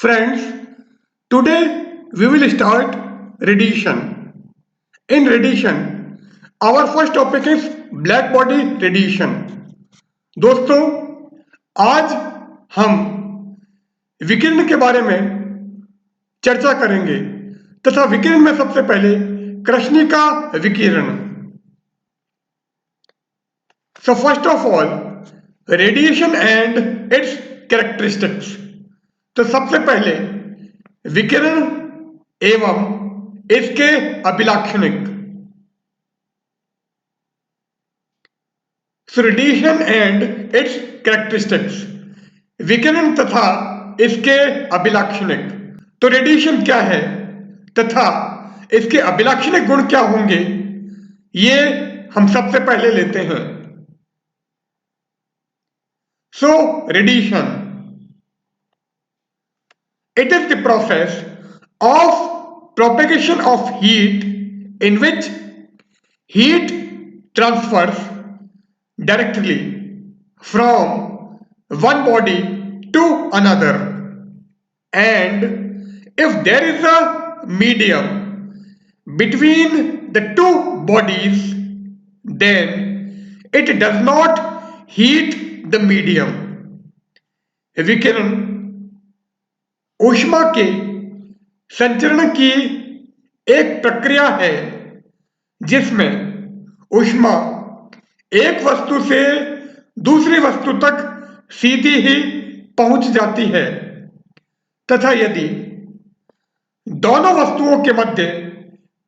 Friends, today we will start radiation. In radiation, our first topic is black body radiation. दोस्तों, आज हम विकिरण के बारे में चर्चा करेंगे तथा विकिरण में सबसे पहले कृष्णिका विकिरण. So first of all, radiation and its characteristics. तो सबसे पहले विकिरण एवं इसके अभिलाक्षणिक. रेडिएशन एंड इट्स कैरेक्टरिस्टिक्स, विकिरण तथा इसके अभिलाक्षणिक. तो रेडिएशन क्या है तथा इसके अभिलाक्षणिक गुण क्या होंगे, ये हम सबसे पहले लेते हैं. सो radiation, it is the process of propagation of heat in which heat transfers directly from one body to another, and if there is a medium between the two bodies, then it does not heat the medium. विकिरण ऊष्मा के संचरण की एक प्रक्रिया है जिसमें ऊष्मा एक वस्तु से दूसरी वस्तु तक सीधी ही पहुंच जाती है तथा यदि दोनों वस्तुओं के मध्य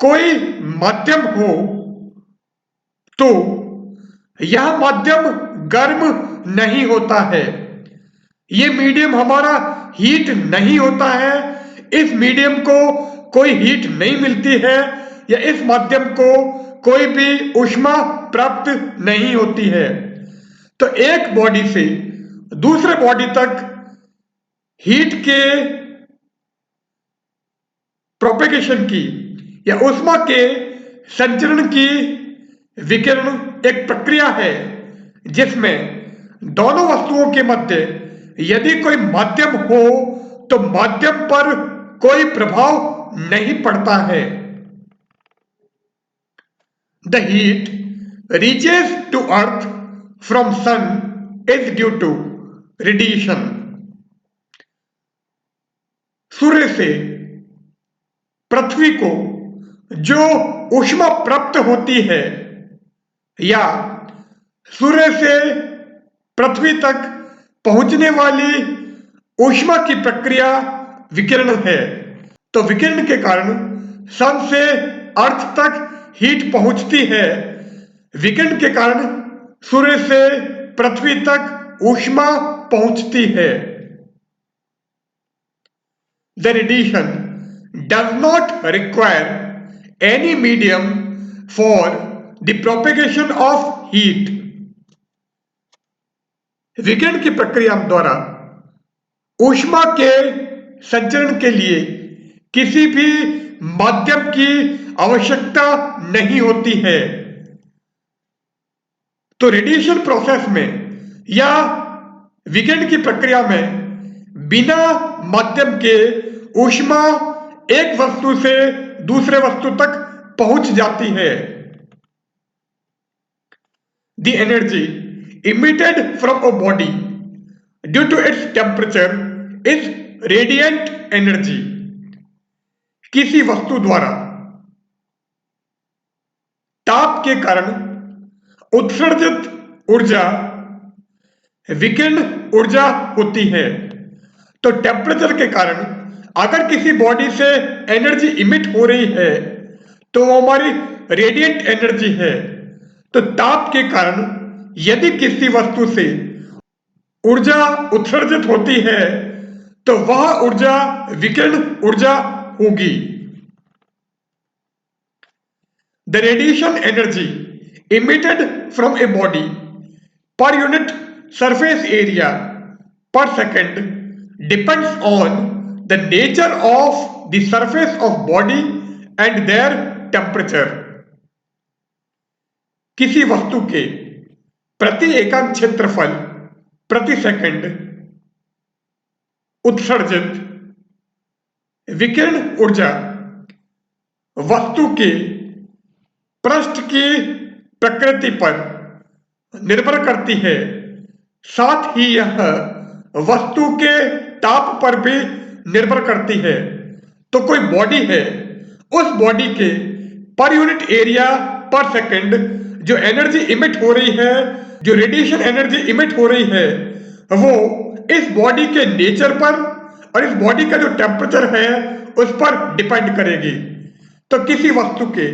कोई माध्यम हो तो यह माध्यम गर्म नहीं होता है. ये मीडियम हमारा हीट नहीं होता है, इस मीडियम को कोई हीट नहीं मिलती है या इस माध्यम को कोई भी ऊष्मा प्राप्त नहीं होती है. तो एक बॉडी से दूसरे बॉडी तक हीट के प्रोपेगेशन की या ऊष्मा के संचरण की विकिरण एक प्रक्रिया है जिसमें दोनों वस्तुओं के मध्य यदि कोई माध्यम हो तो माध्यम पर कोई प्रभाव नहीं पड़ता है. The heat reaches to earth from sun is due to radiation. सूर्य से पृथ्वी को जो ऊष्मा प्राप्त होती है या सूर्य से पृथ्वी तक पहुंचने वाली ऊष्मा की प्रक्रिया विकिरण है. तो विकिरण के कारण सन से अर्थ तक हीट पहुंचती है, विकिरण के कारण सूर्य से पृथ्वी तक ऊष्मा पहुंचती है. The radiation does not require any medium for the propagation of heat. विकिरण की प्रक्रिया द्वारा ऊष्मा के संचरण के लिए किसी भी माध्यम की आवश्यकता नहीं होती है. तो रेडिएशन प्रोसेस में या विकिरण की प्रक्रिया में बिना माध्यम के ऊष्मा एक वस्तु से दूसरे वस्तु तक पहुंच जाती है. The energy emitted from a body due to its temperature is radiant energy. किसी वस्तु द्वारा ताप के कारण उत्सर्जित ऊर्जा विकिरण ऊर्जा होती है. तो टेम्परेचर के कारण अगर किसी बॉडी से एनर्जी इमिट हो रही है तो वो हमारी रेडिएंट एनर्जी है. तो ताप के कारण यदि किसी वस्तु से ऊर्जा उत्सर्जित होती है तो वह ऊर्जा विकिरण ऊर्जा होगी. The radiation energy emitted from a body per unit surface area per second depends on the nature of the surface of body and their temperature. किसी वस्तु के प्रति एकांक क्षेत्रफल प्रति सेकंड उत्सर्जित विकिरण ऊर्जा वस्तु के पृष्ठ की प्रकृति पर निर्भर करती है, साथ ही यह वस्तु के ताप पर भी निर्भर करती है। तो कोई बॉडी है, उस बॉडी के पर यूनिट एरिया पर सेकंड जो एनर्जी इमिट हो रही है, जो रेडिएशन एनर्जी इमिट हो रही है, वो इस बॉडी के नेचर पर और इस बॉडी का जो टेम्परेचर है उस पर डिपेंड करेगी। तो किसी वस्तु के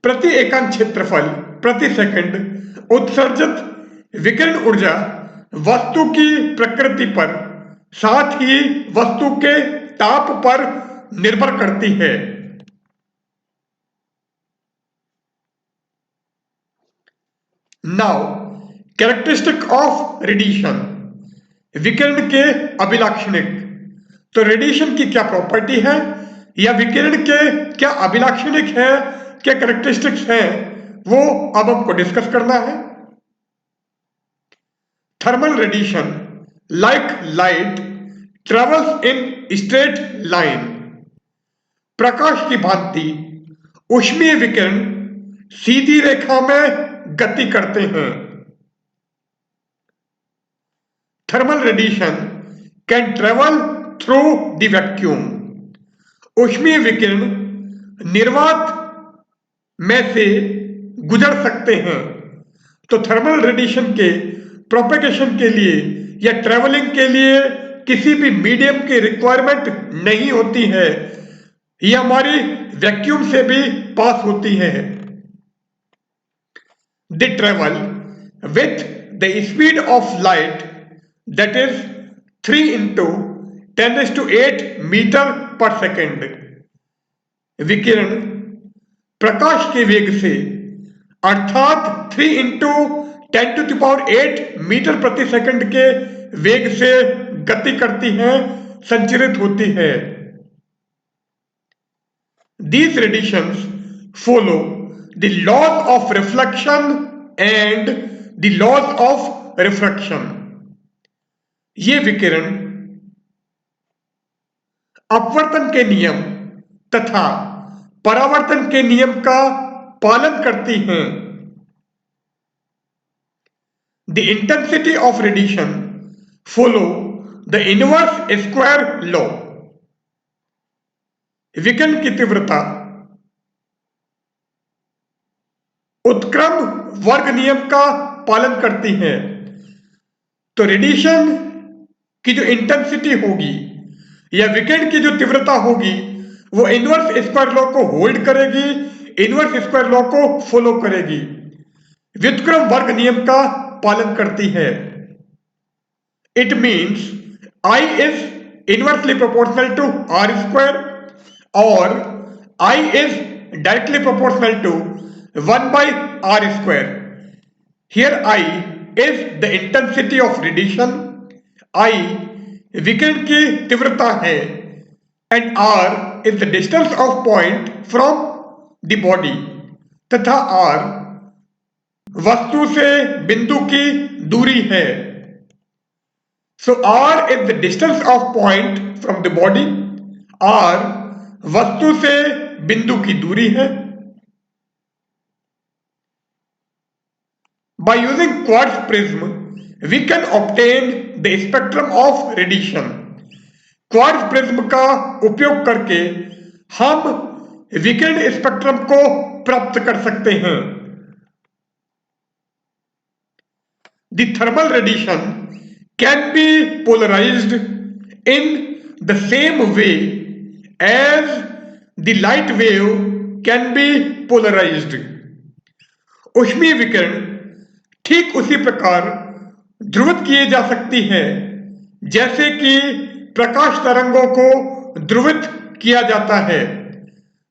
प्रति इकाई क्षेत्रफल प्रति सेकंड उत्सर्जित विकिरण ऊर्जा वस्तु की प्रकृति पर, साथ ही वस्तु के ताप पर निर्भर करती है। नाउ कैरेक्टरिस्टिक ऑफ रेडिएशन, विकिरण के अभिलाक्षणिक। तो रेडिएशन की क्या प्रॉपर्टी है या विकिरण के क्या अभिलाक्षणिक है, क्या कैरेक्टरिस्टिक्स है, वो अब हमको डिस्कस करना है। Thermal radiation like light travels in straight line, प्रकाश की भांति ऊष्मीय विकिरण सीधी रेखा में गति करते हैं। Thermal radiation can travel through the vacuum, ऊष्मीय विकिरण निर्वात में से गुजर सकते हैं। तो थर्मल रेडिएशन के प्रोपेगेशन के लिए या ट्रेवलिंग के लिए किसी भी मीडियम की रिक्वायरमेंट नहीं होती है, ये हमारी वैक्यूम से भी पास होती है। They travel with the speed of light that is 3 into 10⁸ metre per second. विकिरण प्रकाश के वेग से अर्थात 3 into 10⁸ मीटर प्रति सेकंड के वेग से गति करती है, संचरित होती है। These radiations follow the laws of reflection and the laws of refraction. ये विकिरण अपवर्तन के नियम तथा परावर्तन के नियम का पालन करती हैं। The intensity of radiation follow the inverse square law. विकिरण की तीव्रता उत्क्रम वर्ग नियम का पालन करती है। तो रेडिएशन की जो इंटेंसिटी होगी या विकिरण की जो तीव्रता होगी वो इनवर्स स्क्वायर लॉ को होल्ड करेगी, इनवर्स स्क्वायर लॉ को फॉलो करेगी, व्युत्क्रम वर्ग नियम का पालन करती है। It means I is inversely proportional to R square और I is directly proportional to 1 by R square. Here I is the intensity of radiation, I विकिरण की तीव्रता है, and R is the distance of point from the body, तथा R वस्तु से बिंदु की दूरी है। So R is the distance of point from the body, R वस्तु से बिंदु की दूरी है। By using quartz prism, we can obtain the spectrum of radiation. Quartz prism का उपयोग करके हम विकिरण स्पेक्ट्रम को प्राप्त कर सकते हैं। The thermal radiation can be polarized in the same way as the light wave can be polarized. ऊष्मीय विकिरण ठीक उसी प्रकार ध्रुवित किए जा सकती है जैसे कि प्रकाश तरंगों को ध्रुवित किया जाता है।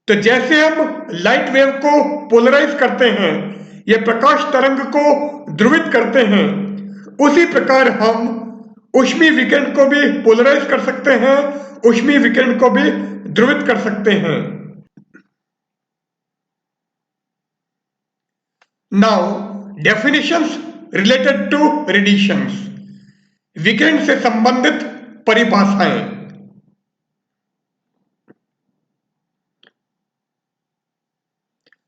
तो जैसे हम लाइट वेव को पोलराइज करते हैं या प्रकाश तरंग को ध्रुवित करते हैं, उसी प्रकार हम ऊष्मीय विकिरण को भी पोलराइज कर सकते हैं, ऊष्मीय विकिरण को भी ध्रुवित कर सकते हैं। Now definitions related to radiations, विकिरण से संबंधित परिभाषाएं।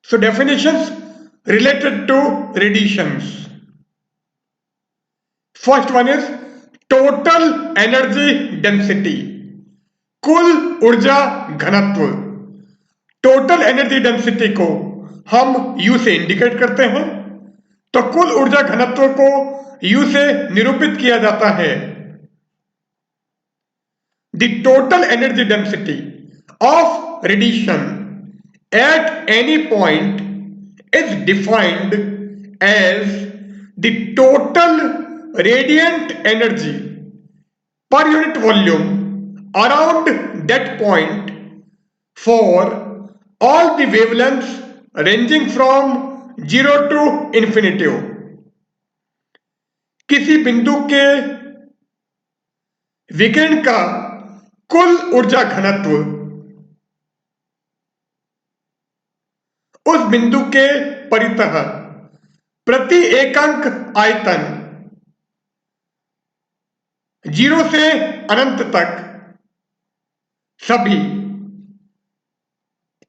So definitions related to radiations. First one is total energy density, कुल ऊर्जा घनत्व। टोटल एनर्जी डेंसिटी को हम U से इंडिकेट करते हैं, तो कुल ऊर्जा घनत्व को U से निरूपित किया जाता है। The total energy density of radiation at any point is defined as the total radiant energy per unit volume around that point for all the wavelengths ranging from 0 to infinity। किसी बिंदु के विकिरण का कुल ऊर्जा घनत्व उस बिंदु के परितः प्रति एकांक आयतन 0 से अनंत तक सभी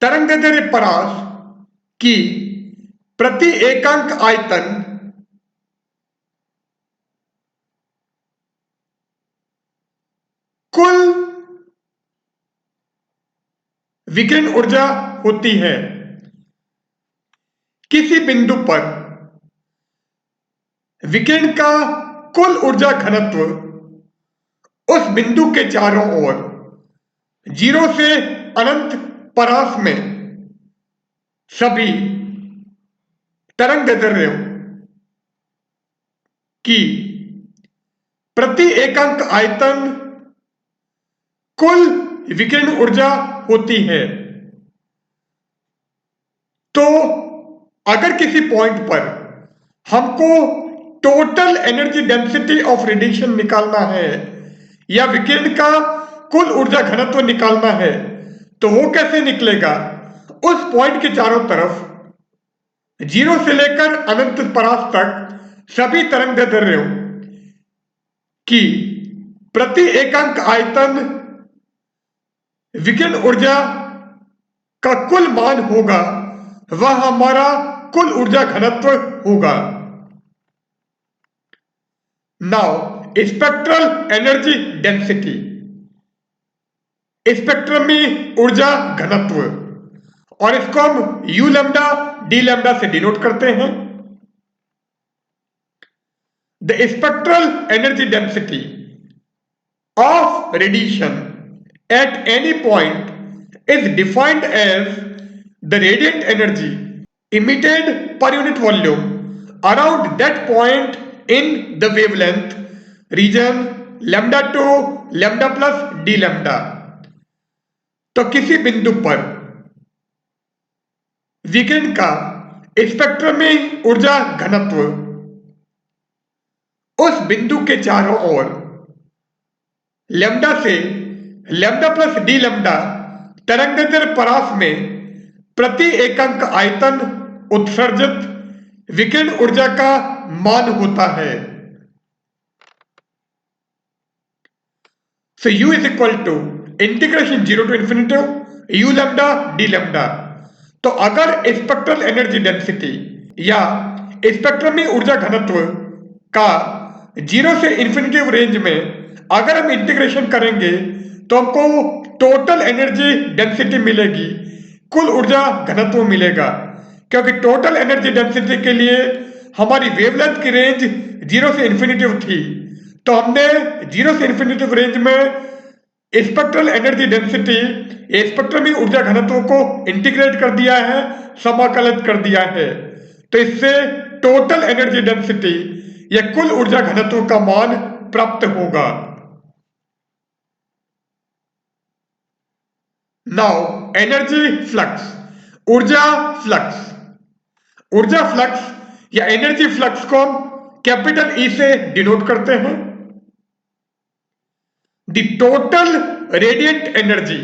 तरंगदैर्घ्य परास की प्रति एकांक आयतन कुल विकिरण ऊर्जा होती है। किसी बिंदु पर विकिरण का कुल ऊर्जा घनत्व उस बिंदु के चारों ओर 0 से अनंत परास में सभी तरंगदैर्घ्यों की प्रति एकांक आयतन कुल विकिरण ऊर्जा होती है। तो अगर किसी पॉइंट पर हमको total energy density of radiation निकालना है या विकिरण का कुल ऊर्जा घनत्व निकालना है, तो वो कैसे निकलेगा? उस पॉइंट के चारों तरफ 0 से लेकर अनंत परास तक सभी तरंगदैर्घ्यों की प्रति एकांक आयतन विकिरण ऊर्जा का कुल मान होगा, वह हमारा कुल ऊर्जा घनत्व होगा। Now spectral energy density, spectrum में ऊर्जा घनत्व, और इसको हम यू लैम्डा डी लैम्डा से डिनोट करते हैं। The spectral energy density of radiation at any point is defined as the radiant energy emitted per unit volume around that point in the wavelength region lambda 2 lambda plus d lambda। तो किसी बिंदु पर विकिरण का spectrum में ऊर्जा घनत्व उस बिंदु के चारों ओर लैम्डा से लैम्डा प्लस डी लैम्डा तरंगदैर्घ्य परास में प्रति एकांक आयतन उत्सर्जित विकिरण ऊर्जा का मान होता है। So U is equal to integration 0 to infinity U lambda D lambda. तो अगर स्पेक्ट्रल एनर्जी डेंसिटी या स्पेक्ट्रम में ऊर्जा घनत्व का 0 से इन्फिनिटी रेंज में अगर हम इंटीग्रेशन करेंगे तो हमको टोटल एनर्जी डेंसिटी मिलेगी, कुल ऊर्जा घनत्व मिलेगा, क्योंकि टोटल एनर्जी डेंसिटी के लिए हमारी वेवलेंथ की रेंज 0 से इन्फिनिटी थी, तो हमने 0 से इन्फिनिटी रेंज में स्पेक्ट्रल एनर्जी डेंसिटी स्पेक्ट्रम में ऊर्जा घनत्व को इंटीग्रेट कर दिया है, समाकलित कर दिया है। तो इससे टोटल एनर्जी डेंसिटी या कुल ऊर्जा घनत्व का मान प्राप्त होगा। नाउ एनर्जी फ्लक्स, ऊर्जा फ्लक्स। ऊर्जा फ्लक्स या एनर्जी फ्लक्स को हम कैपिटल ई से डिनोट करते हैं। The total radiant energy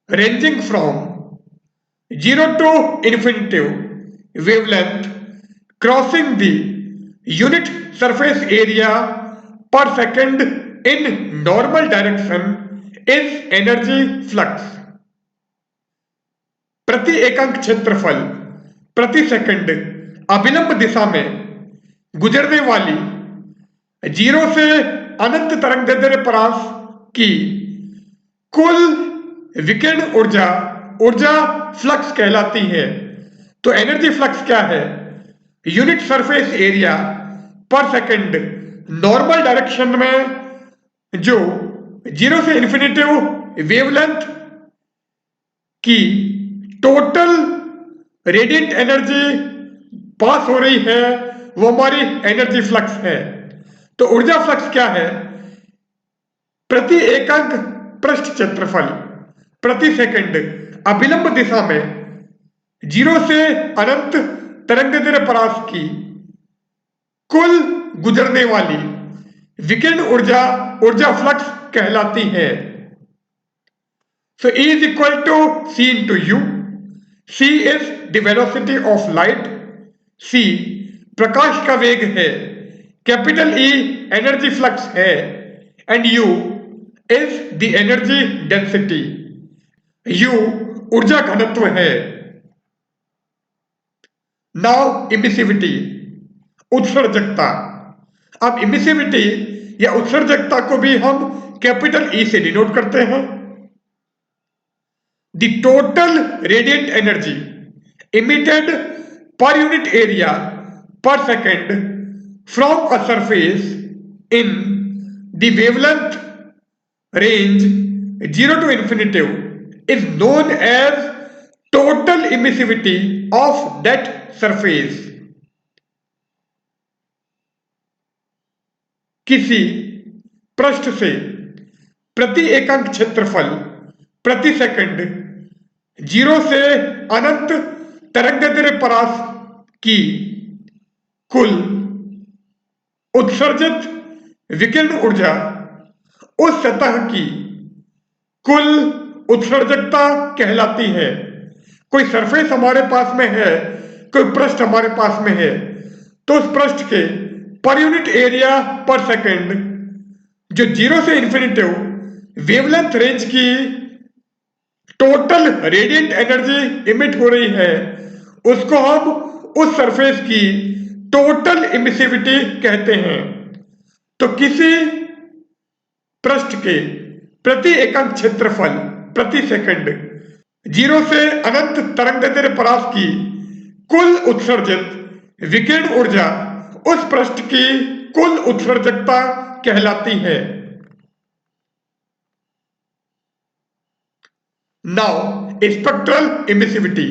ranging from 0 to infinity wavelength crossing the unit surface area per second in normal direction is energy flux। प्रति एकांक क्षेत्रफल प्रति सेकंड अभिलंब दिशा में गुजरने वाली 0 से अनंत तरंगदैर्घ्य परास की कुल विकिरण ऊर्जा ऊर्जा फ्लक्स कहलाती है। तो एनर्जी फ्लक्स क्या है? Unit surface area per second normal direction में जो 0 से इन्फिनिटिव वेवलेंथ की टोटल रेडिएंट एनर्जी पास हो रही है वो हमारी एनर्जी फ्लक्स है। तो ऊर्जा फ्लक्स क्या है? प्रति एकांक पृष्ठ क्षेत्रफल प्रति सेकंड अभिलंब दिशा में 0 से अनंत तरंगदैर्घ्य परास की कुल गुजरने वाली विकिरण ऊर्जा ऊर्जा फ्लक्स कहलाती है। So E is equal to C into U. C is the velocity of light. C प्रकाश का वेग है, कैपिटल E एनर्जी फ्लक्स है and U is the energy density. U ऊर्जा घनत्व है। Now इमिसिविटी उत्सर्जकता। अब इमिसिविटी या उत्सर्जकता को भी हम कैपिटल E से डिनोट करते हैं। The total radiant energy emitted per unit area per second from a surface in the wavelength range 0 to infinitive is known as total emissivity of that surface. किसी पृष्ठ से प्रति एकांक क्षेत्रफल प्रति सेकंड 0 से अनंत तरंगदैर्घ्य परास की कुल उत्सर्जित विकिरण ऊर्जा उस सतह की कुल उत्सर्जकता कहलाती है। कोई सरफेस हमारे पास में है, कोई पृष्ठ हमारे पास में है, तो उस पृष्ठ के पर यूनिट एरिया पर सेकंड जो 0 से इन्फिनिटिव वेवलेंथ रेंज की टोटल रेडिएंट एनर्जी इमिट हो रही है उसको हम उस सरफेस की टोटल इमिसिविटी कहते हैं। तो किसी पृष्ठ के प्रति एकांक क्षेत्रफल प्रति सेकंड 0 से अनंत तरंगदैर्घ्य परास की कुल उत्सर्जित विकिरण ऊर्जा उस पृष्ठ की कुल उत्सर्जकता कहलाती है। नाउ स्पेक्ट्रल इमिसिविटी,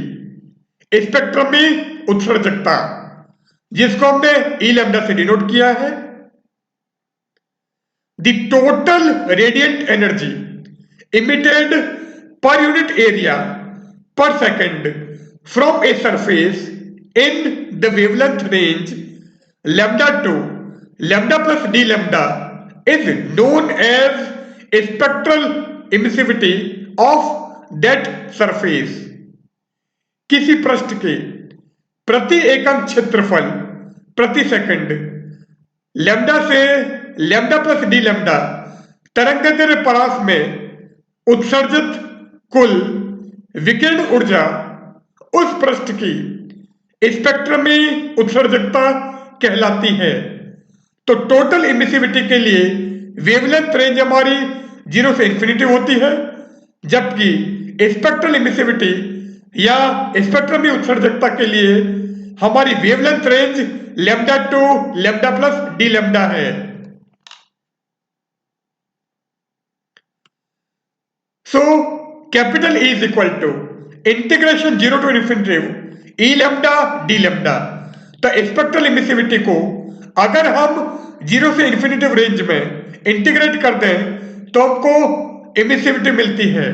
स्पेक्ट्रम में उत्सर्जकता जिसको हमने ई लैम्डा से डिनोट किया है। The total radiant energy emitted per unit area per second from a surface in the wavelength range lambda to lambda plus d lambda is known as spectral emissivity of that surface. किसी पृष्ठ के प्रति एकांक क्षेत्रफल प्रति सेकंड lambda से lambda plus d lambda तरंगदैर्घ्य परास में उत्सर्जित कुल विकिरण ऊर्जा उस पृष्ठ की स्पेक्ट्रम में उत्सर्जकता कहलाती है। तो टोटल इमिसिविटी के लिए वेवलेंथ रेंज हमारी 0 से इन्फिनिटी होती है, जबकि स्पेक्ट्रल इमिसिविटी या स्पेक्ट्रम में उत्सर्जकता के लिए हमारी wavelength range lambda to lambda plus d lambda है। So capital E is equal to integration 0 to infinity e lambda D lambda. तो स्पेक्ट्रल इमिसिविटी को अगर हम 0 से इन्फिनिटिव रेंज में इंटीग्रेट कर दें तो हमको इमिसिविटी मिलती है।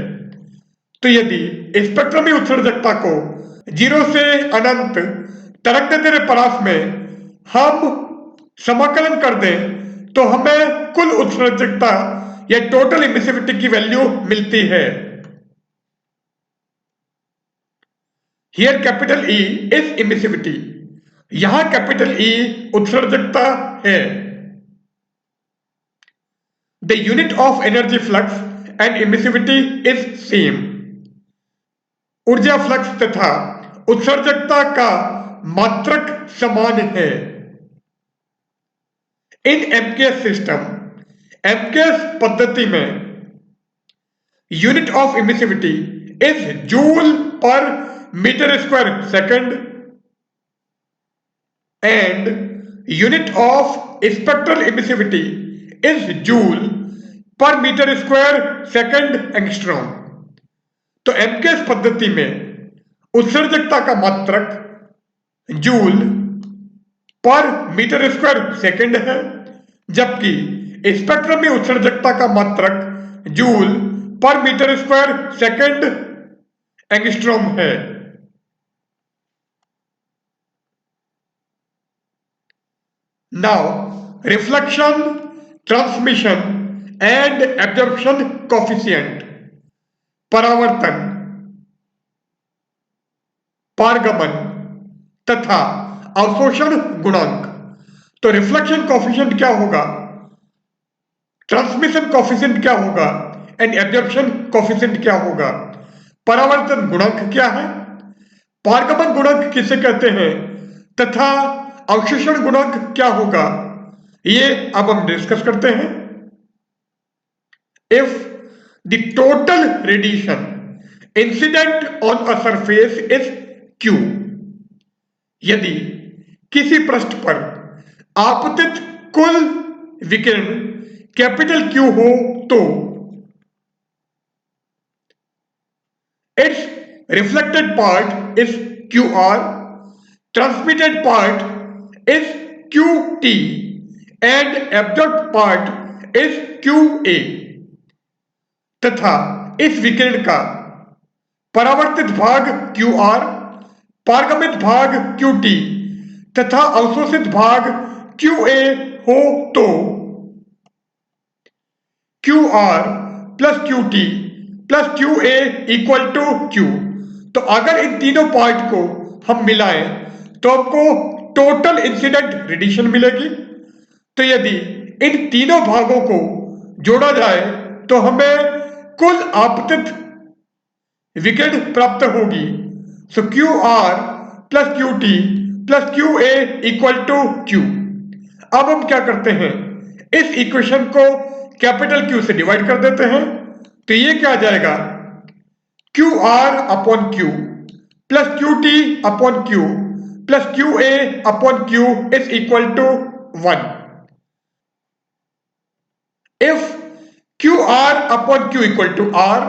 तो यदि स्पेक्ट्रम में उत्सर्जकता को 0 से अनंत तरंगदैर्घ्य परास में हम समाकलन कर दें तो हमें कुल उत्सर्जकता या टोटल इमिसिविटी की वैल्यू मिलती है। Here capital E is emissivity, यहां कैपिटल E उत्सर्जकता है। The unit of energy flux and emissivity is same. ऊर्जा फ्लक्स तथा उत्सर्जकता का मात्रक समान है। इन एमकेएस सिस्टम, एमकेएस पद्धति में unit of emissivity is joule per metre square second and unit of spectral emissivity is joule per metre square second angstrom. तो MKS पद्धति में उत्सर्जकता का मात्रक joule per metre square second है, जबकि स्पेक्ट्रम में उत्सर्जकता का मात्रक joule per metre square second angstrom है। Now reflection, transmission and absorption coefficient, परावर्तन, पारगमन तथा अवशोषण गुणांक। तो रिफ्लेक्शन कोफिशिएंट क्या होगा, ट्रांसमिशन कोफिशिएंट क्या होगा एंड एब्जॉर्प्शन कोफिशिएंट क्या होगा, परावर्तन गुणांक क्या है, पारगमन गुणांक किसे कहते हैं तथा अवशोषण गुणांक क्या होगा, ये अब हम डिस्कस करते हैं। If the total radiation incident on a surface is Q, यदि किसी पृष्ठ पर आपतित कुल विकिरण कैपिटल Q हो तो it's reflected part is QR, transmitted part is QT and absorbed part is QA, तथा इस विकिरण का परावर्तित भाग QR, पारगमित भाग QT तथा अवशोषित भाग QA हो तो QR plus QT plus QA equal to Q। तो अगर इन तीनों पार्ट को हम मिलाएं तो हमको टोटल इंसिडेंट रेडिएशन मिलेगी। तो यदि इन तीनों भागों को जोड़ा जाए तो हमें कुल आपतित विकिरण प्राप्त होगी। So QR plus QT plus QA equal to Q। अब हम क्या करते हैं, इस इक्वेशन को कैपिटल Q से डिवाइड कर देते हैं। तो ये क्या आ जाएगा, QR upon Q plus QT upon Q plus QA upon Q is equal to 1। If QR upon Q equal to R,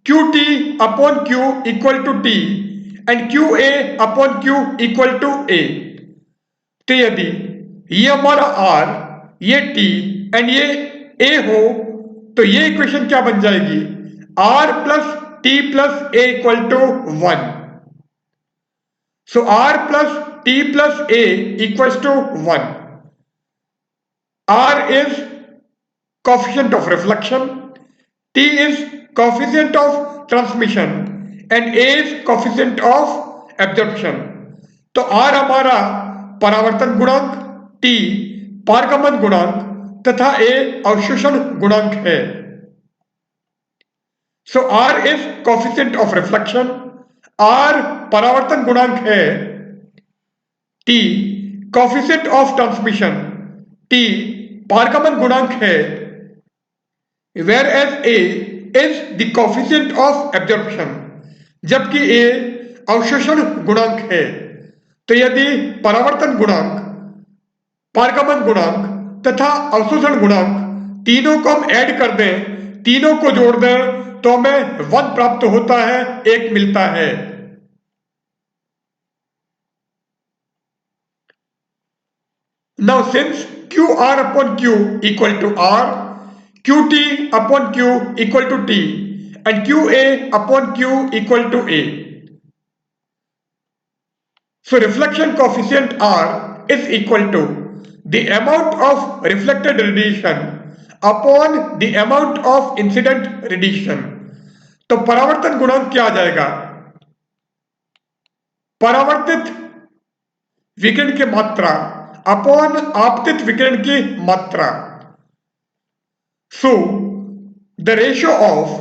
QT upon Q equal to T and QA upon Q equal to A, तो यदि ये हमारा R, ये T and ये A हो तो ये equation क्या बन जाएगी, R plus T plus A equal to 1। So R plus T plus A equals to 1। R is coefficient of reflection, T is coefficient of transmission and A is coefficient of absorption। तो R हमारा परावर्तन गुणांक, T पारगमन गुणांक तथा A अवशोषण गुणांक है। सो R is coefficient of reflection, R परावर्तन गुणांक है, T coefficient of transmission, T पारगमन गुणांक है, whereas A is the coefficient of absorption, जबकि A अवशोषण गुणांक है। तो यदि परावर्तन गुणांक, पारगमन गुणांक तथा अवशोषण गुणांक तीनों को हम ऐड कर दें, तीनों को जोड़ दें तो हमें 1 प्राप्त होता है, 1 मिलता है। Now since QR upon Q equal to R, QT upon Q equal to T and QA upon Q equal to A, so reflection coefficient R is equal to the amount of reflected radiation upon the amount of incident radiation। तो परावर्तन गुणांक क्या आ जाएगा, परावर्तित विकिरण की मात्रा अपॉन आपतित विकिरण की मात्रा। So the ratio of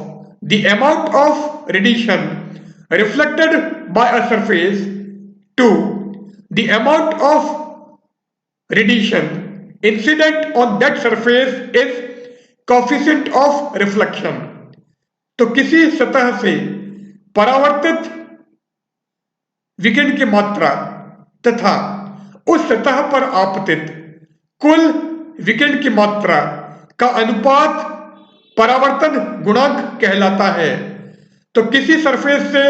the amount of radiation reflected by a surface to the amount of radiation incident on that surface is coefficient of reflection। तो किसी सतह से परावर्तित विकिरण की मात्रा तथा उस सतह पर आपतित कुल विकिरण की मात्रा का अनुपात परावर्तन गुणांक कहलाता है। तो किसी सरफेस से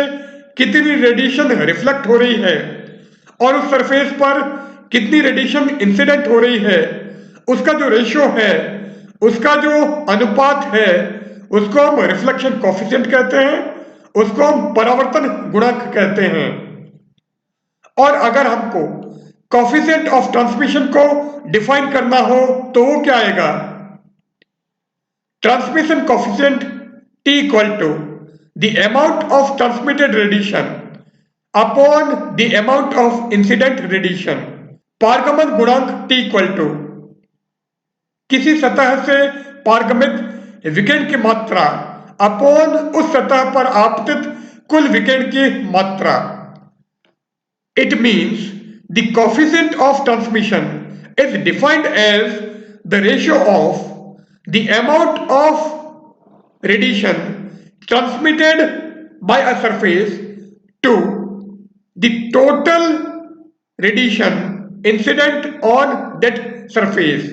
कितनी रेडिएशन रिफ्लेक्ट हो रही है और उस सरफेस पर कितनी रेडिएशन इंसिडेंट हो रही है, उसका जो रेशियो है, उसका जो अनुपात है, उसको हम रिफ्लेक्शन कोएफिशिएंट कहते हैं, उसको हम परावर्तन गुणांक कहते हैं। और अगर हमको कोएफिशिएंट ऑफ ट्रांसमिशन को डिफाइन करना हो तो वो क्या आएगा? Transmission coefficient T equal to the amount of transmitted radiation upon the amount of incident radiation. पारगमन गुणांक T इक्वल टू किसी सतह से पारगमित विकिरण की मात्रा अपॉन उस सतह पर आपतित कुल विकिरण की मात्रा। It means the coefficient of transmission is defined as the ratio of the amount of radiation transmitted by a surface to the total radiation incident on that surface।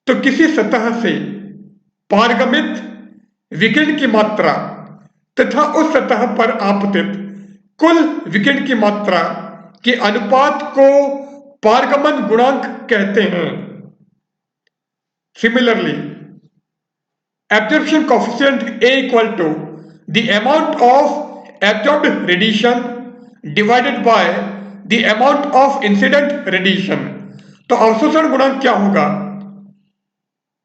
तो किसी सतह से पारगमित विकिरण की मात्रा तथा उस सतह पर आपतित कुल विकिरण की मात्रा के अनुपात को पारगमन गुणांक कहते हैं। Similarly absorption coefficient A equal to the amount of absorbed radiation divided by the amount of incident radiation. तो अवशोषण गुणांक क्या होगा?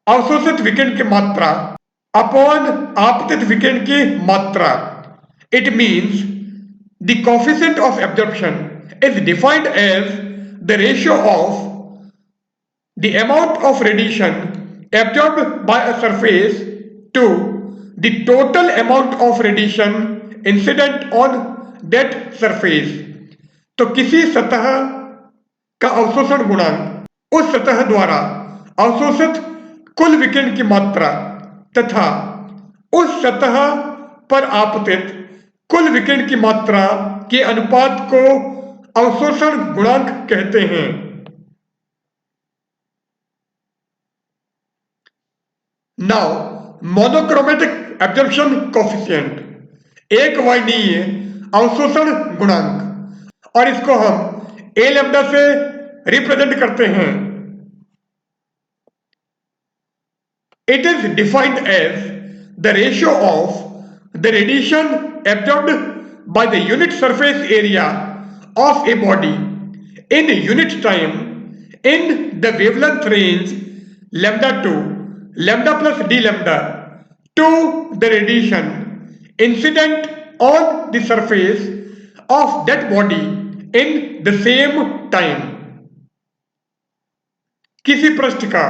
अवशोषित विकिरण की मात्रा अपॉन आपतित विकिरण की मात्रा। It means the coefficient of absorption is defined as the ratio of the amount of radiation absorbed by a surface to the total amount of radiation incident on that surface। तो किसी सतह का अवशोषण गुणांक उस सतह द्वारा अवशोषित कुल विकिरण की मात्रा तथा उस सतह पर आपतित कुल विकिरण की मात्रा के अनुपात को अवशोषण गुणांक कहते हैं। नाउ मोनोक्रोमेटिक एब्जॉर्प्शन कोएफिशिएंट, एक वर्णीय अवशोषण गुणांक, और इसको हम A लैम्डा से रिप्रेजेंट करते हैं। It is defined as the ratio of the radiation absorbed by the unit surface area of a body in unit time in the wavelength range lambda to lambda plus d lambda to the radiation incident on the surface of that body in the same time। किसी पृष्ठ का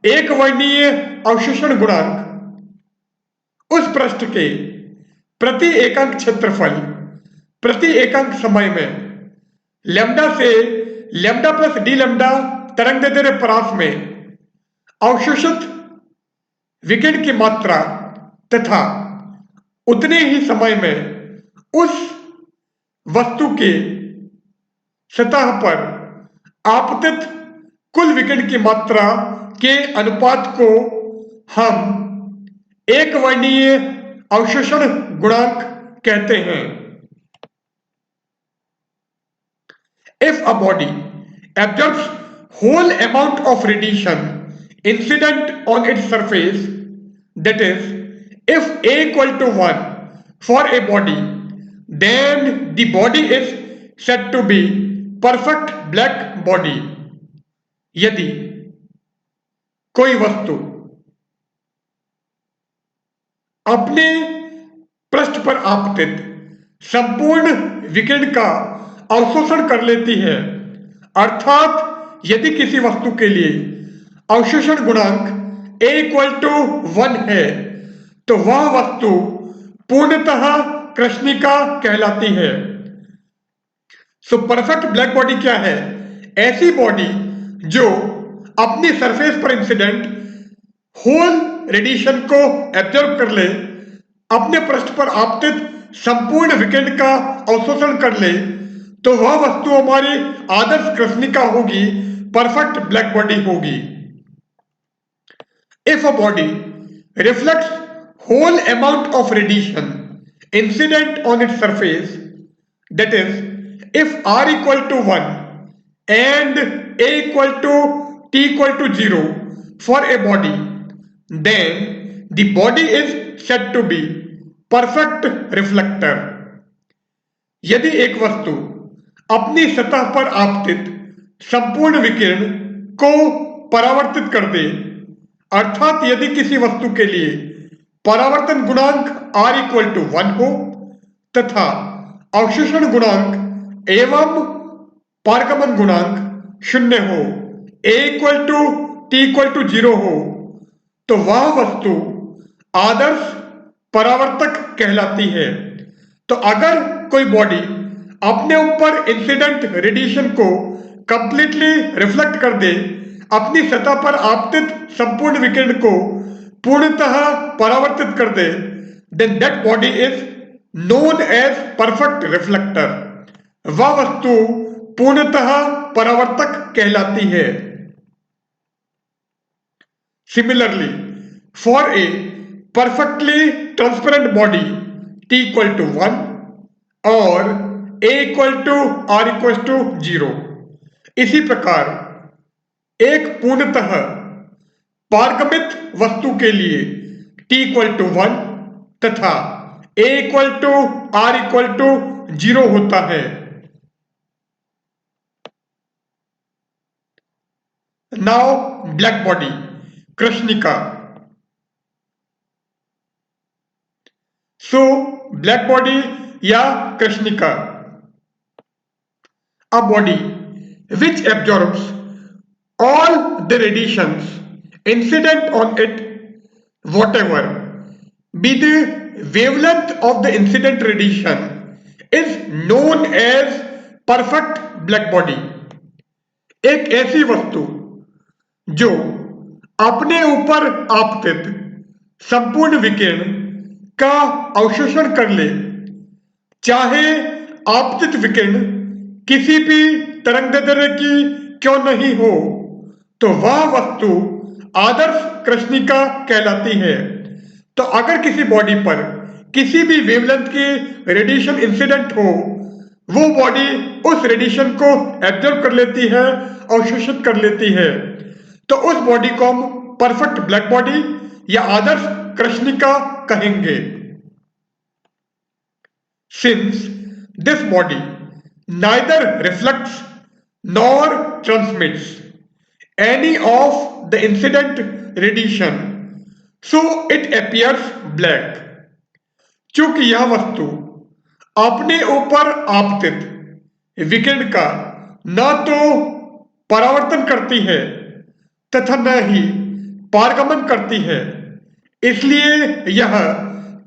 एक वर्णीय अवशोषण गुणांक उस पृष्ठ के प्रति एकांक क्षेत्रफल प्रति एकांक समय में लैम्डा से लैम्डा प्लस डी लैम्डा तरंगदैर्ध्य परास में अवशोषित विकिरण की मात्रा तथा उतने ही समय में उस वस्तु के सतह पर आपतित कुल विकिरण की मात्रा के अनुपात को हम एक वर्णीय अवशोषण गुणांक कहते हैं। If a body absorbs whole amount of radiation incident on its surface, that is, if A equal to 1 for a body, then the body is said to be perfect black body। यदि कोई वस्तु अपने पृष्ठ पर आपतित संपूर्ण विकिरण का अवशोषण कर लेती है, अर्थात यदि किसी वस्तु के लिए अवशोषण गुणांक A इक्वल टू 1 है, तो वह वस्तु पूर्णतः कृष्णिका कहलाती है। सो परफेक्ट ब्लैक बॉडी क्या है? ऐसी बॉडी जो अपनी सरफेस पर इंसिडेंट होल रेडिएशन को एब्जॉर्ब कर ले, अपने पृष्ठ पर आपतित संपूर्ण विकिरण का अवशोषण कर ले, तो वह वस्तु हमारी आदर्श कृष्णिका होगी, परफेक्ट ब्लैक बॉडी होगी। If a body reflects whole amount of radiation incident on its surface, that is, if R equal to 1 and A equal to T equal to 0 for a body, then the body is said to be perfect reflector. यदि एक वस्तु अपनी सतह पर आपतित संपूर्ण विकिरण को परावर्तित कर दे, अर्थात यदि किसी वस्तु के लिए परावर्तन गुणांक R इक्वल टू 1 हो तथा अवशोषण गुणांक एवं पारगमन गुणांक 0 हो, A equal to T equal to 0 हो, तो वह वस्तु आदर्श परावर्तक कहलाती है। तो अगर कोई बॉडी अपने ऊपर इंसिडेंट रेडिएशन को कंप्लीटली रिफ्लेक्ट कर दे, अपनी सतह पर आपतित संपूर्ण विकिरण को पूर्णतः परावर्तित कर दे, then that body is known as perfect reflector. वह वस्तु पूर्णतः परावर्तक कहलाती है। Similarly, for a perfectly transparent body T equal to 1 और A equal to R equal to 0, इसी प्रकार एक पूर्णतः पारगमित वस्तु के लिए T इक्वल टू 1 तथा A equal to R equal to 0 होता है। नाउ ब्लैक बॉडी कृष्णिका। सो ब्लैक बॉडी या कृष्णिका, a body which absorbs all the radiations incident on it, whatever be the wavelength of the incident radiation, is known as perfect black body। एक ऐसी वस्तु जो अपने ऊपर आपतित संपूर्ण विकिरण का अवशोषण कर ले, चाहे आपतित विकिरण किसी भी तरंगदैर्घ्य की क्यों नहीं हो, तो वह वस्तु आदर्श कृष्णिका कहलाती है। तो अगर किसी बॉडी पर किसी भी वेवलेंथ की रेडिएशन इंसिडेंट हो, वो बॉडी उस रेडिएशन को एब्जॉर्ब कर लेती है, अवशोषित कर लेती है, तो उस बॉडी को हम परफेक्ट ब्लैक बॉडी या आदर्श कृष्णिका कहेंगे। Since this body neither reflects nor transmits any of the incident radiation, so it appears black। चूंकि यह वस्तु अपने ऊपर आपतित विकिरण का न तो परावर्तन करती है तथा न ही पारगमन करती है, इसलिए यह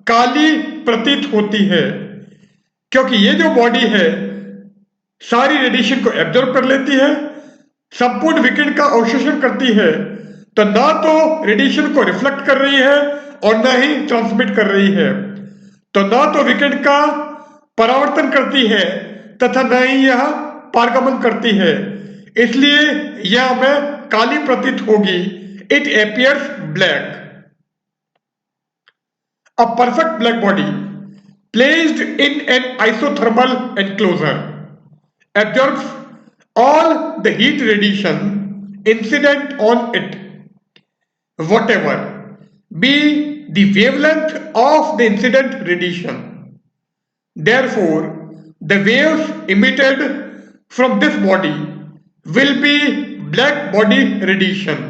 काली प्रतीत होती है। क्योंकि ये जो बॉडी है सारी रेडिएशन को एब्जॉर्ब कर लेती है, संपूर्ण विकिरण का अवशोषण करती है, तो ना तो रेडिएशन को रिफ्लेक्ट कर रही है और ना ही ट्रांसमिट कर रही है, तो ना तो विकिरण का परावर्तन करती है तथा न ही यह पारगमन करती है, इसलिए यह हमें काली प्रतीत होगी। It appears black. A perfect black body placed in an isothermal enclosure absorbs all the heat radiation incident on it, whatever be the wavelength of the incident radiation। Therefore, the waves emitted from this body will be black body radiation।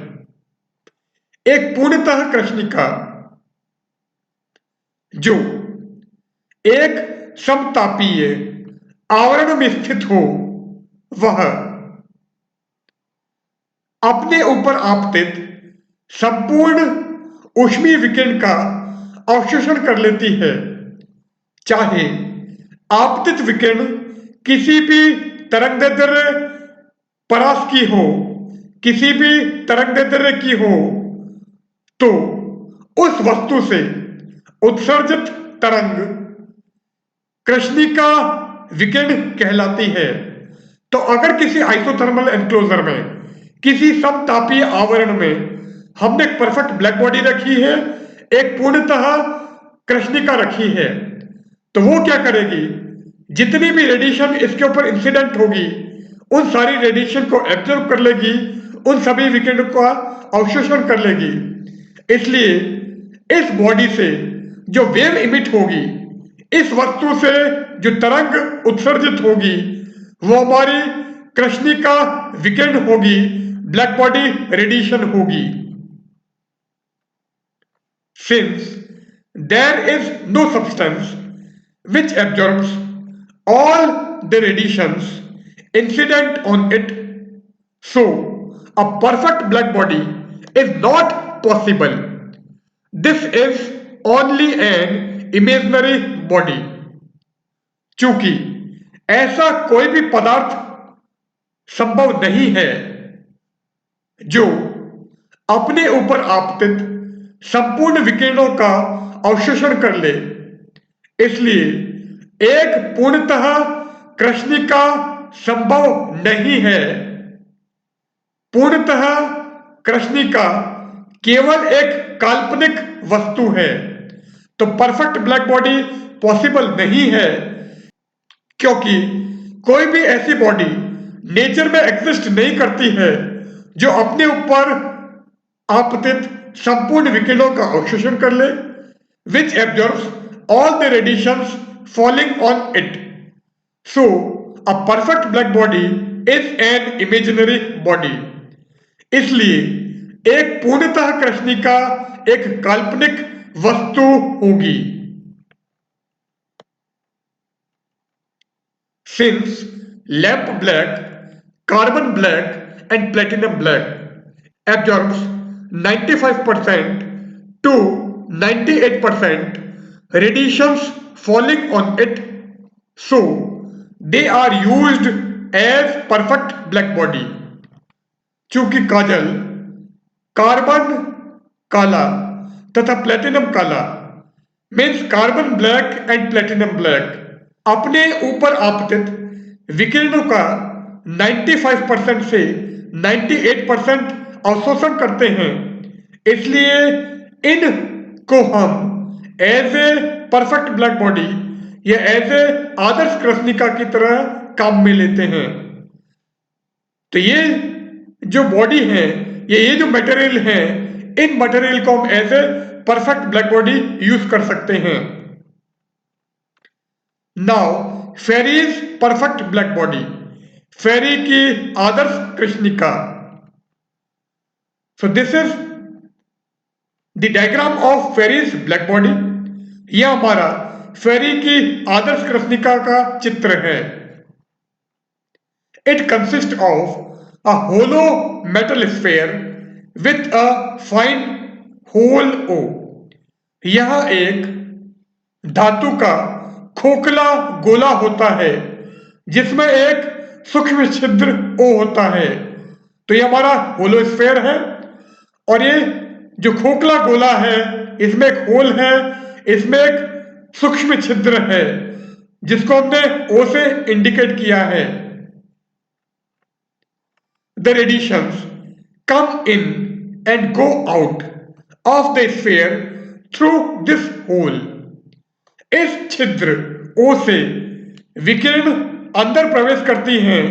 एक पूर्णतः कृष्णिका जो एक समतापीय आवरण में स्थित हो, वह अपने ऊपर आपतित संपूर्ण ऊष्मीय विकिरण का अवशोषण कर लेती है, चाहे आपतित विकिरण किसी भी तरंगदैर्ध्य परास की हो, किसी भी तरंगदैर्ध्य की हो, तो उस वस्तु से उत्सर्जित तरंग कृष्णिका विकिरण कहलाती है। तो अगर किसी आइसोथर्मल एनक्लोजर में, किसी समतापीय आवरण में हमने एक परफेक्ट ब्लैक बॉडी रखी है, एक पूर्णतः कृष्णिका रखी है, तो वो क्या करेगी, जितनी भी रेडिएशन इसके ऊपर इंसिडेंट होगी उन सारी रेडिएशन को एब्जॉर्ब कर लेगी, उन सभी विकिरणों का अवशोषण कर लेगी। इसलिए इस बॉडी से जो वेव इमिट होगी, इस वस्तु से जो तरंग उत्सर्जित होगी, वो हमारी कृष्णिका विकिरण होगी, ब्लैक बॉडी रेडिएशन होगी। Since there is no substance which absorbs all the radiations incident on it, so a perfect black body is not possible. This is only an imaginary body. चूंकि ऐसा कोई भी पदार्थ संभव नहीं है जो अपने ऊपर आपतित संपूर्ण विकिरणों का अवशोषण कर ले, इसलिए एक पूर्णतः कृष्णिका संभव नहीं है। पूर्णतः कृष्णिका केवल एक काल्पनिक वस्तु है। तो परफेक्ट ब्लैक बॉडी पॉसिबल नहीं है, क्योंकि कोई भी ऐसी बॉडी नेचर में एग्जिस्ट नहीं करती है जो अपने ऊपर आपतित संपूर्ण विकिरणों का अवशोषण कर ले, which absorbs all the radiations falling on it. So, a perfect black body is an imaginary body. इसलिए एक पूर्णतः कृष्णिका एक काल्पनिक वस्तु होगी। Since lamp black, carbon black and platinum black absorbs 95% to 98% radiations falling on it, so they are used as perfect black body. चूंकि काजल carbon काला तथा प्लेटिनम काला means carbon black and platinum black अपने ऊपर आपतित विकिरणों का 95% से 98% अवशोषण करते हैं, इसलिए इन को हम as a perfect black body या एज ए आदर्श कृष्णिका की तरह काम में लेते हैं। तो ये जो बॉडी है, ये जो मटेरियल है, इन मटेरियल को हम as a perfect black body use कर सकते हैं। Now Fery's perfect black body, Fery की आदर्श कृष्णिका। So this is the diagram of Fery's black body. यह हमारा फेरी की आदर्श कृष्णिका का चित्र है। It consist of a hollow metal sphere with a fine hole O. यह एक धातु का खोखला गोला होता है जिसमें एक सूक्ष्म छिद्र O होता है। तो यह हमारा होलो स्फेयर है और ये जो खोखला गोला है इसमें एक होल है, इसमें एक सूक्ष्म छिद्र है जिसको हमने O से इंडिकेट किया है। The radiations come in and go out of the sphere through this hole. इस छिद्र O से विकिरण अंदर प्रवेश करती हैं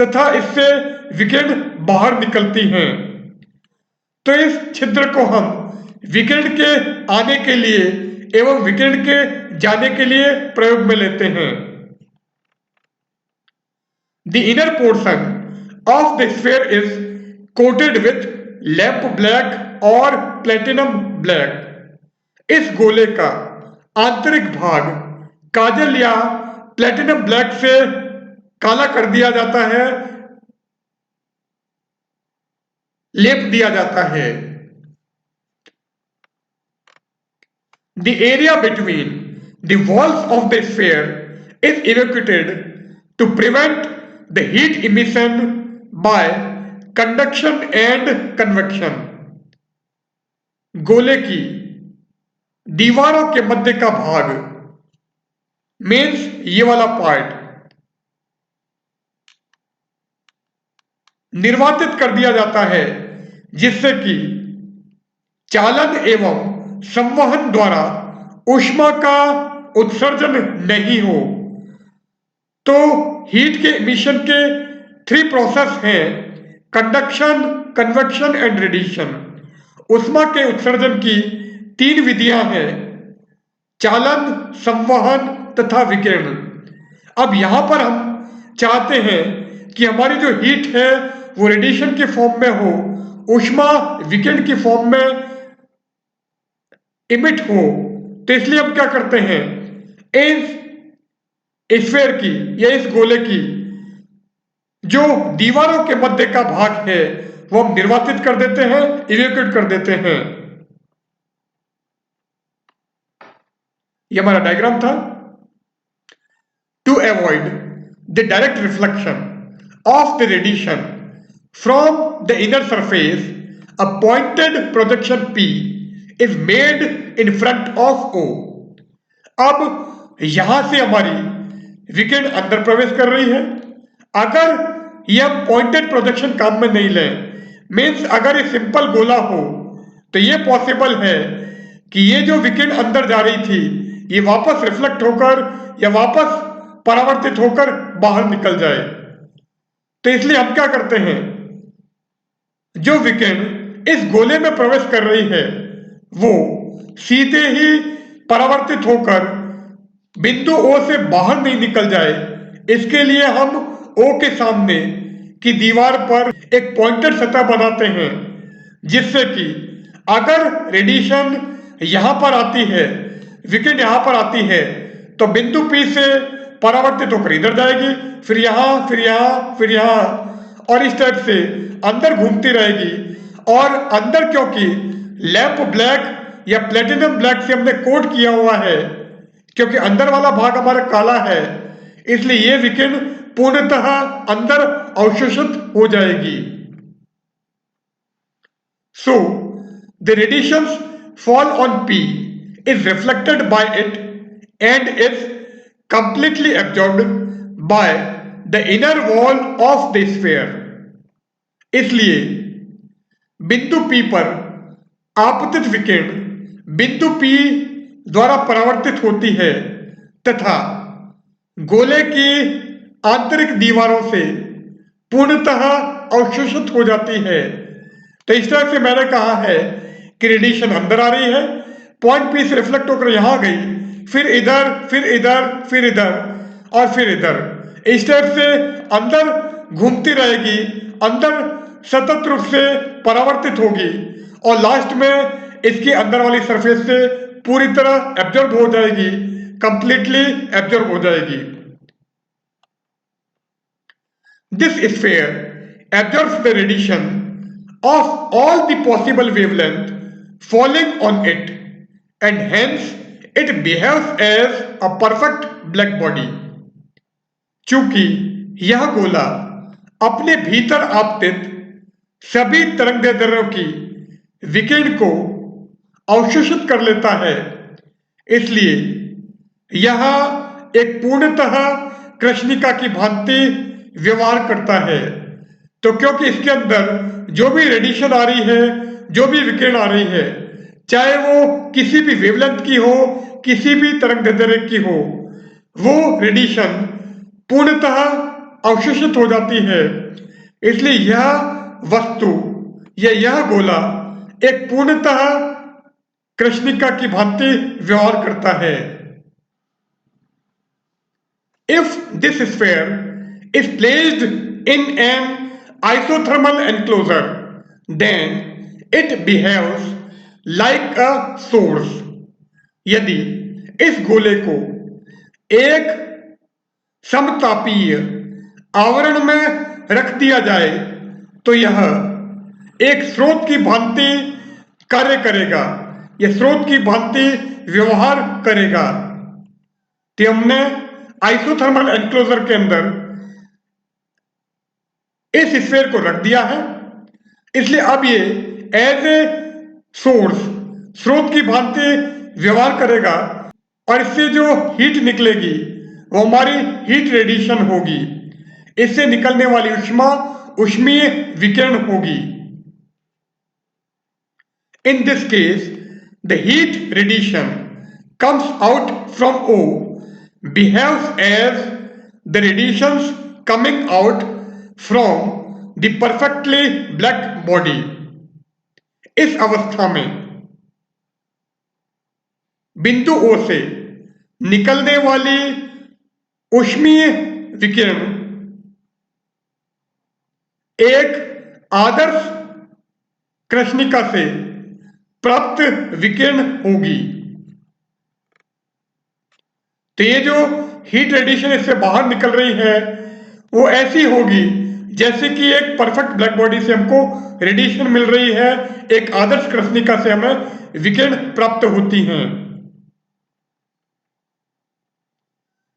तथा इससे विकिरण बाहर निकलती हैं। तो इस छिद्र को हम विकिरण के आने के लिए एवं विकिरण के जाने के लिए प्रयोग में लेते हैं। The inner portion of the sphere is coated with lamp black और platinum black. इस गोले का आंतरिक भाग काजल या प्लेटिनम ब्लैक से काला कर दिया जाता है, लेप दिया जाता है। The area between the walls of the sphere is evacuated to prevent the heat emission by conduction and convection. गोले की दीवारों के मध्य का भाग मीन्स ये वाला पार्ट निर्वातित कर दिया जाता है, जिससे कि चालन एवं संवहन द्वारा ऊष्मा का उत्सर्जन नहीं हो। तो हीट के इमिशन के 3 प्रोसेस हैं, कंडक्शन, कन्वेक्शन एंड रेडिएशन। ऊष्मा के उत्सर्जन की 3 विधियां हैं, चालन, संवहन तथा विकिरण। अब यहां पर हम चाहते हैं कि हमारी जो हीट है वो रेडिएशन के फॉर्म में हो, ऊष्मा विकिरण की फॉर्म में इमिट हो। तो इसलिए हम क्या करते हैं, इस स्फीयर की या इस गोले की जो दीवारों के मध्य का भाग है वो हम निर्वातित कर देते हैं, इवैक्यूएट कर देते हैं। ये हमारा डायग्राम था। To avoid the direct reflection of the radiation from the inner surface, a pointed projection P is made in front of O। अब यहां से हमारी विकिरण अंदर प्रवेश कर रही है। अगर यह पॉइंटेड प्रोजेक्शन काम में नहीं ले, मीन्स अगर ये सिंपल गोला हो तो ये पॉसिबल है कि ये जो विकिरण अंदर जा रही थी ये वापस रिफ्लेक्ट होकर या वापस परावर्तित होकर बाहर निकल जाए। तो इसलिए हम क्या करते हैं, जो विकिरण इस गोले में प्रवेश कर रही है वो सीधे ही परावर्तित होकर बिंदु O से बाहर नहीं निकल जाए, इसके लिए हम O के सामने की दीवार पर एक पॉइंटेड सतह बनाते हैं, जिससे कि अगर रेडिएशन यहां पर आती है, विकिरण यहां पर आती है, तो बिंदु P से परावर्तित होकर इधर जाएगी, फिर यहां, फिर यहां, फिर यहां, और इस टाइप से अंदर घूमती रहेगी। और अंदर क्योंकि लैंप ब्लैक या प्लेटिनम ब्लैक से हमने कोट किया हुआ है, क्योंकि अंदर वाला भाग हमारा काला है, इसलिए ये विकिरण पूर्णतः अंदर अवशोषित हो जाएगी। So the radiations fall on P is reflected by it and is completely absorbed by the inner wall of the sphere। इसलिए बिंदु P पर आपतित विकिरण बिंदु P द्वारा परावर्तित होती है तथा गोले की आंतरिक दीवारों से पूर्णतः अवशोषित हो जाती है। तो इस तरह से मैंने कहा है कि रेडिएशन अंदर आ रही है, पॉइंट P से रिफ्लेक्ट होकर यहां गई, फिर इधर, फिर इधर, फिर इधर और फिर इधर, इस टाइप से अंदर घूमती रहेगी, अंदर सतत रूप से परावर्तित होगी और लास्ट में इसकी अंदर वाली सरफेस से पूरी तरह एब्जॉर्ब हो जाएगी, कंप्लीटली एब्जॉर्ब हो जाएगी। This sphere absorbs the radiation of all the possible wavelength falling on it and hence it behaves as a perfect black body। चूंकि यह गोला अपने भीतर आपतित सभी तरंगदैर्ध्यों की विकिरण को अवशोषित कर लेता है, इसलिए यह एक पूर्णतः कृष्णिका की भांति व्यवहार करता है। तो क्योंकि इसके अंदर जो भी रेडिएशन आ रही है, जो भी विकिरण आ रही है, चाहे वो किसी भी वेवलेंथ की हो, किसी भी तरंगदैर्ध्य की हो, वो रेडिएशन पूर्णतः अवशोषित हो जाती है। इसलिए यह वस्तु या यह गोला एक पूर्णतः कृष्णिका की भांति व्यवहार करता है। If this sphere is placed in an isothermal enclosure, then it behaves like a source। यदि इस गोले को एक समतापीय आवरण में रख दिया जाए तो यह एक स्रोत की भांति कार्य करेगा, यह स्रोत की भांति व्यवहार करेगा। तो हमने आइसोथर्मल एनक्लोजर के अंदर इस स्फीयर को रख दिया है, इसलिए अब ये एज ए सोर्स, स्रोत की भांति व्यवहार करेगा और इससे जो हीट निकलेगी वो हमारी हीट रेडिएशन होगी। इससे निकलने वाली ऊष्मा ऊष्मीय विकिरण होगी। In this case, the heat radiation comes out from O behaves as the radiations coming out from the perfectly black body. इस अवस्था में बिंदु O से निकलने वाली ऊष्मीय विकिरण एक आदर्श कृष्णिका से प्राप्त विकिरण होगी। तो ये जो हीट रेडिएशन इससे बाहर निकल रही है वो ऐसी होगी जैसे कि एक परफेक्ट ब्लैक बॉडी से हमको रेडिएशन मिल रही है, एक आदर्श कृष्णिका से हमें विकिरण प्राप्त होती हैं।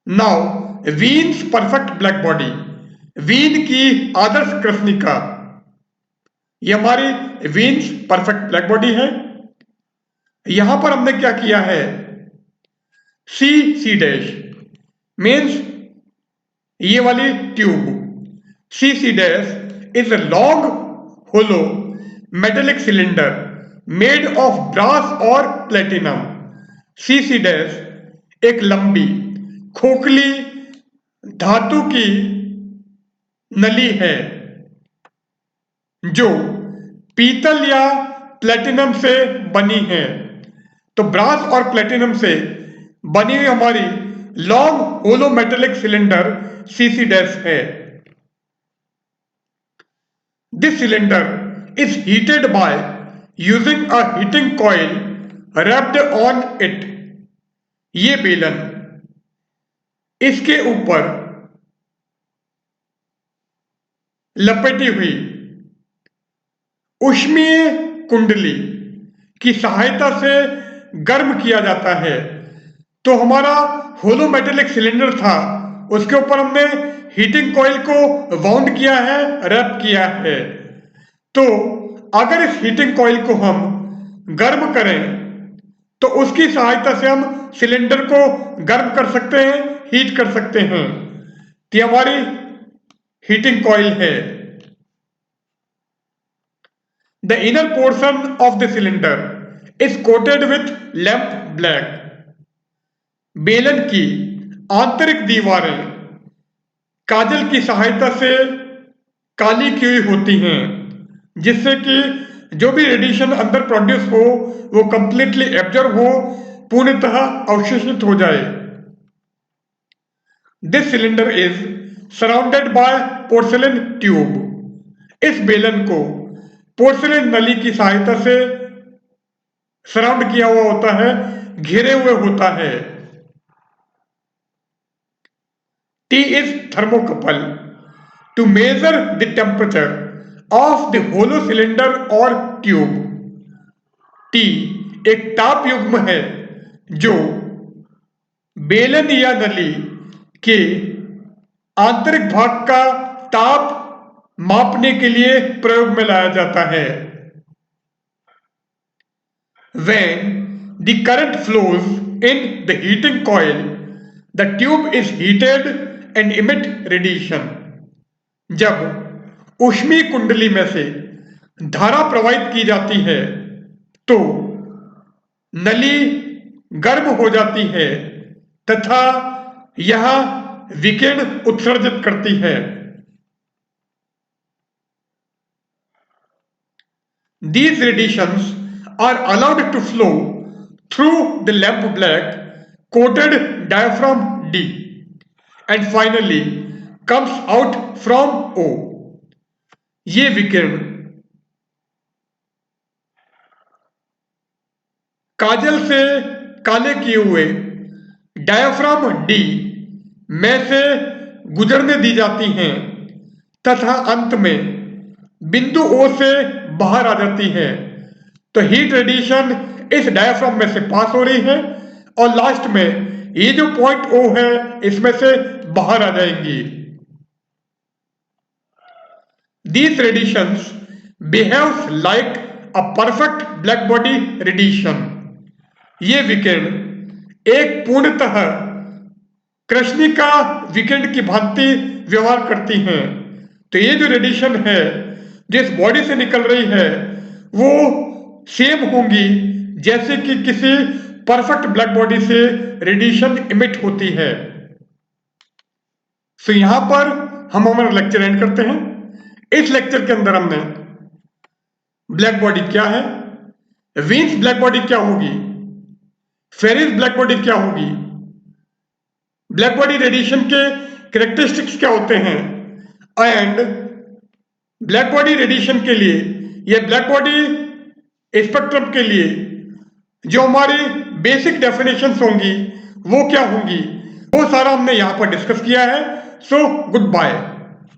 Now Wien's perfect black body, Wien की आदर्श कृष्णिका, ये हमारी वीन्स परफेक्ट ब्लैक बॉडी है। यहां पर हमने क्या किया है, सी डैश मीन्स ये वाली tube, C dash is a long hollow metallic cylinder made of brass और प्लेटिनम। सी डैश एक लंबी खोखली धातु की नली है जो पीतल या प्लेटिनम से बनी है। तो ब्रास और प्लेटिनम से बनी हुई हमारी long hollow metallic cylinder C dash है। This cylinder is heated by using a heating coil wrapped on it. ये बेलन इसके ऊपर लपेटी हुई ऊष्मीय कुंडली की सहायता से गर्म किया जाता है। तो हमारा होलो मेटेलिक सिलेंडर था, उसके ऊपर हमने हीटिंग कॉइल को वाउंड किया है, रैप किया है। तो अगर इस हीटिंग कॉइल को हम गर्म करें तो उसकी सहायता से हम सिलेंडर को गर्म कर सकते हैं, हीट कर सकते हैं। तो ये हमारी हीटिंग कॉइल है। The inner portion of the cylinder is coated with lamp black. बेलन की आंतरिक दीवारें काजल की सहायता से काली की हुई होती हैं, जिससे कि जो भी रेडिएशन अंदर प्रोड्यूस हो वो कंप्लीटली एब्जॉर्ब हो, पूर्णतः अवशोषित हो जाए। This cylinder is surrounded by porcelain tube. इस बेलन को पोर्सिलेन नली की सहायता से सराउंड किया हुआ होता है, घिरे हुए होता है। T is thermocouple to measure the temperature of the hollow cylinder or tube. T एक ताप युग्म है जो बेलन या नली के आंतरिक भाग का ताप मापने के लिए प्रयोग में लाया जाता है। When the current flows in the heating coil, the tube is heated and emit radiation. जब ऊष्मीय कुंडली में से धारा प्रवाहित की जाती है तो नली गर्म हो जाती है तथा यह विकिरण उत्सर्जित करती है। These radiations are allowed to flow through the lamp black coated diaphragm D and finally comes out from O. ये विकिरण काजल से काले किए हुए डायाफ्राम डी में से गुजरने दी जाती हैं तथा अंत में बिंदु O से बाहर आ जाती है। तो हीट रेडिएशन इस डायाफ्राम में से पास हो रही है और लास्ट में ये जो पॉइंट ओ है इसमें से बाहर आ जाएंगी। These radiations behaves like a perfect black body radiation। ये विकिरण एक पूर्णतः कृष्णिका विकिरण की भांति व्यवहार करती हैं। तो ये जो रेडिएशन है जिस बॉडी से निकल रही है वो सेम होंगी जैसे कि किसी परफेक्ट ब्लैक बॉडी से रेडिएशन इमिट होती है। तो यहां पर हम हमारा लेक्चर एंड करते हैं। इस लेक्चर के अंदर हमने ब्लैक बॉडी क्या है, वीन्स ब्लैक बॉडी क्या होगी, फेरिस ब्लैक बॉडी क्या होगी, ब्लैक बॉडी रेडिएशन के कैरेक्टरिस्टिक्स क्या होते हैं, एंड ब्लैक बॉडी रेडिएशन के लिए या ब्लैक बॉडी स्पेक्ट्रम के लिए जो हमारी बेसिक डेफिनेशंस होंगी वो क्या होंगी, वो सारा हमने यहां पर डिस्कस किया है। So good bye.